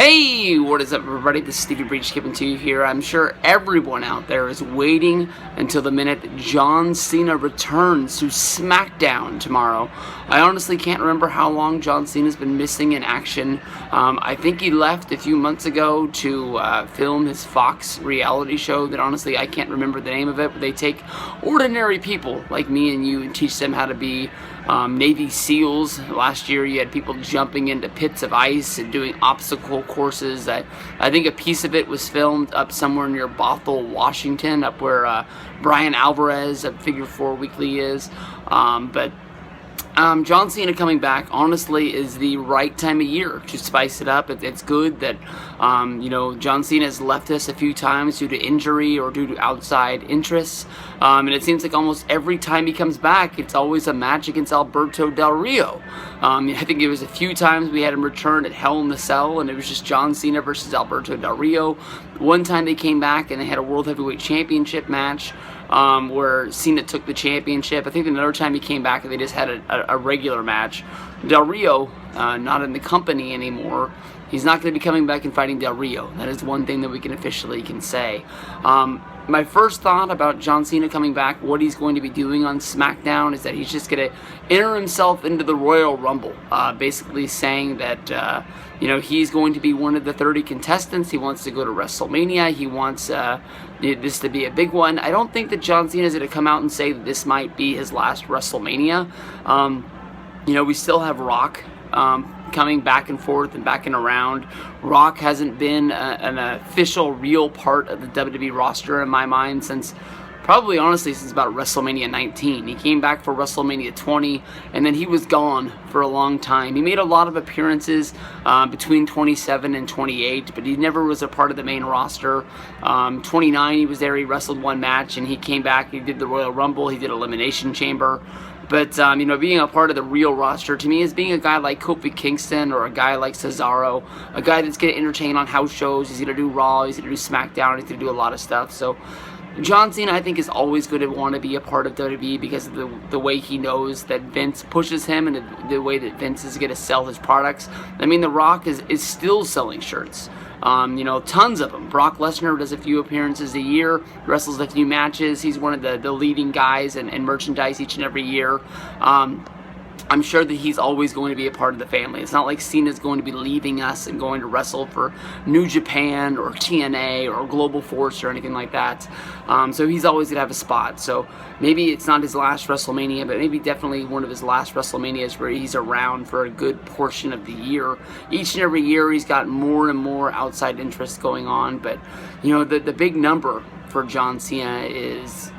Hey, what is up, everybody? This is Stevie Breach coming to you here. I'm sure everyone out there is waiting until the minute that John Cena returns to SmackDown tomorrow. I honestly can't remember how long John Cena's been missing in action. I think he left a few months ago to film his Fox reality show that honestly I can't remember the name of it, but they take ordinary people like me and you and teach them how to be Navy SEALs. Last year you had people jumping into pits of ice and doing obstacle courses. I think a piece of it was filmed up somewhere near Bothell, Washington, up where Brian Alvarez of Figure 4 Weekly is. John Cena coming back, honestly, is the right time of year to spice it up. It's good that, John Cena has left us a few times due to injury or due to outside interests. And it seems like almost every time he comes back, it's always a match against Alberto Del Rio. I think it was a few times we had him return at Hell in the Cell, and it was just John Cena versus Alberto Del Rio. One time they came back and they had a World Heavyweight Championship match. Where Cena took the championship. I think another time he came back and they just had a regular match. Del Rio, not in the company anymore. He's not going to be coming back and fighting Del Rio. That is one thing that we can officially say. My first thought about John Cena coming back, what he's going to be doing on SmackDown, is that he's just going to enter himself into the Royal Rumble, basically saying that he's going to be one of the 30 contestants. He wants to go to WrestleMania. He wants this to be a big one. I don't think that John Cena is going to come out and say that this might be his last WrestleMania. We still have Rock coming back and forth and back and around. Rock hasn't been an official, real part of the WWE roster in my mind since probably, honestly, since about WrestleMania 19. He came back for WrestleMania 20, and then he was gone for a long time. He made a lot of appearances between 27 and 28, but he never was a part of the main roster. 29, he was there, he wrestled one match, and he came back, he did the Royal Rumble, he did Elimination Chamber. But, being a part of the real roster, to me, is being a guy like Kofi Kingston or a guy like Cesaro, a guy that's going to entertain on house shows. He's going to do Raw, he's going to do SmackDown, he's going to do a lot of stuff. So, John Cena, I think, is always going to want to be a part of WWE because of the way he knows that Vince pushes him and the way that Vince is going to sell his products. I mean, The Rock is still selling shirts. Tons of them. Brock Lesnar does a few appearances a year, wrestles a few matches. He's one of the leading guys in merchandise each and every year. I'm sure that he's always going to be a part of the family. It's not like Cena's going to be leaving us and going to wrestle for New Japan or TNA or Global Force or anything like that. So he's always going to have a spot. So maybe it's not his last WrestleMania, but maybe definitely one of his last WrestleManias where he's around for a good portion of the year. Each and every year he's got more and more outside interest going on. But, the big number for John Cena is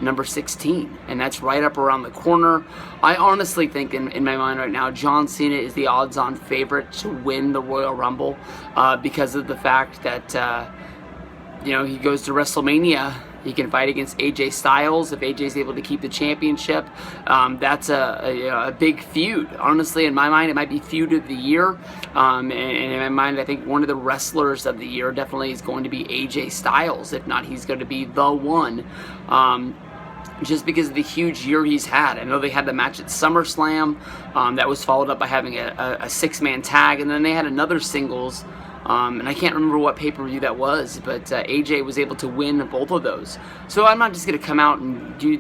number 16, and that's right up around the corner. I honestly think in my mind right now, John Cena is the odds-on favorite to win the Royal Rumble because of the fact that he goes to WrestleMania. He can fight against AJ Styles if AJ's able to keep the championship. That's a big feud. Honestly, in my mind, it might be feud of the year. And in my mind, I think one of the wrestlers of the year definitely is going to be AJ Styles. If not, he's going to be the one. Just because of the huge year he's had. I know they had the match at SummerSlam. That was followed up by having a six-man tag. And then they had another singles. And I can't remember what pay-per-view that was, but AJ was able to win both of those. So I'm not just going to come out and do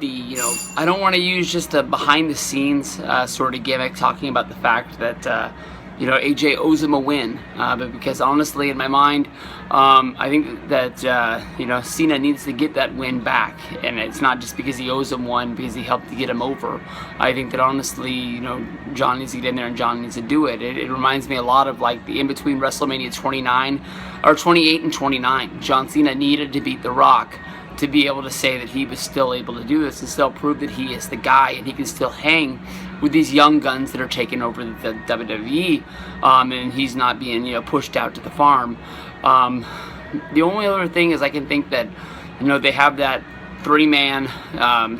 I don't want to use just a behind-the-scenes sort of gimmick talking about the fact that, AJ owes him a win. But because honestly, in my mind, I think that, Cena needs to get that win back. And it's not just because he owes him one, because he helped to get him over. I think that honestly, John needs to get in there and John needs to do it. It reminds me a lot of like the in-between WrestleMania 28 and 29. John Cena needed to beat The Rock to be able to say that he was still able to do this and still prove that he is the guy and he can still hang with these young guns that are taking over the WWE, and he's not being pushed out to the farm. The only other thing is I can think that they have that three-man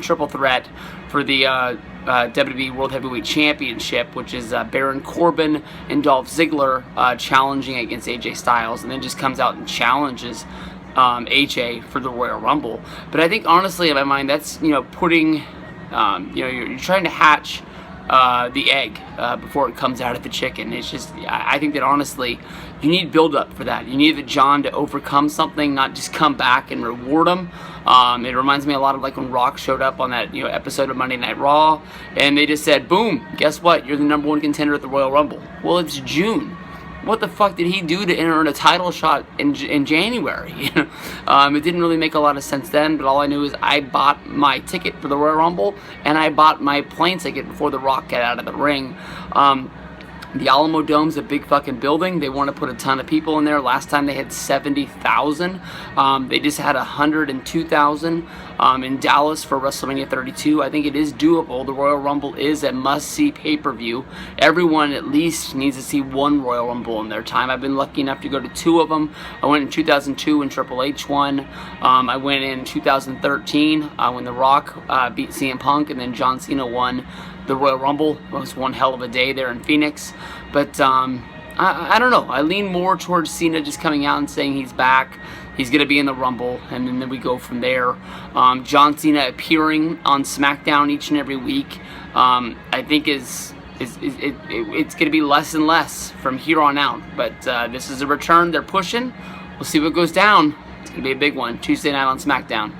triple threat for the WWE World Heavyweight Championship, which is Baron Corbin and Dolph Ziggler challenging against AJ Styles, and then just comes out and challenges AJ for the Royal Rumble. But I think honestly, in my mind, that's putting you're trying to hatch the egg before it comes out of the chicken. It's just, I think that honestly, you need build up for that. You need the John to overcome something, not just come back and reward him. It reminds me a lot of like when Rock showed up on that episode of Monday Night Raw, and they just said, boom, guess what? You're the #1 contender at the Royal Rumble. Well, it's June. What the fuck did he do to enter in a title shot in January? It didn't really make a lot of sense then, but all I knew is I bought my ticket for the Royal Rumble, and I bought my plane ticket before The Rock got out of the ring. The Alamo Dome's a big fucking building. They want to put a ton of people in there. Last time they had 70,000. They just had 102,000 in Dallas for WrestleMania 32. I think it is doable. The Royal Rumble is a must-see pay-per-view. Everyone at least needs to see one Royal Rumble in their time. I've been lucky enough to go to 2 of them. I went in 2002 when Triple H won. I went in 2013 when The Rock beat CM Punk, and then John Cena won the Royal Rumble. It was one hell of a day there in Phoenix. But I don't know. I lean more towards Cena just coming out and saying he's back. He's going to be in the Rumble, and then we go from there. John Cena appearing on SmackDown each and every week, I think it's going to be less and less from here on out. But this is a return. They're pushing. We'll see what goes down. It's going to be a big one. Tuesday night on SmackDown.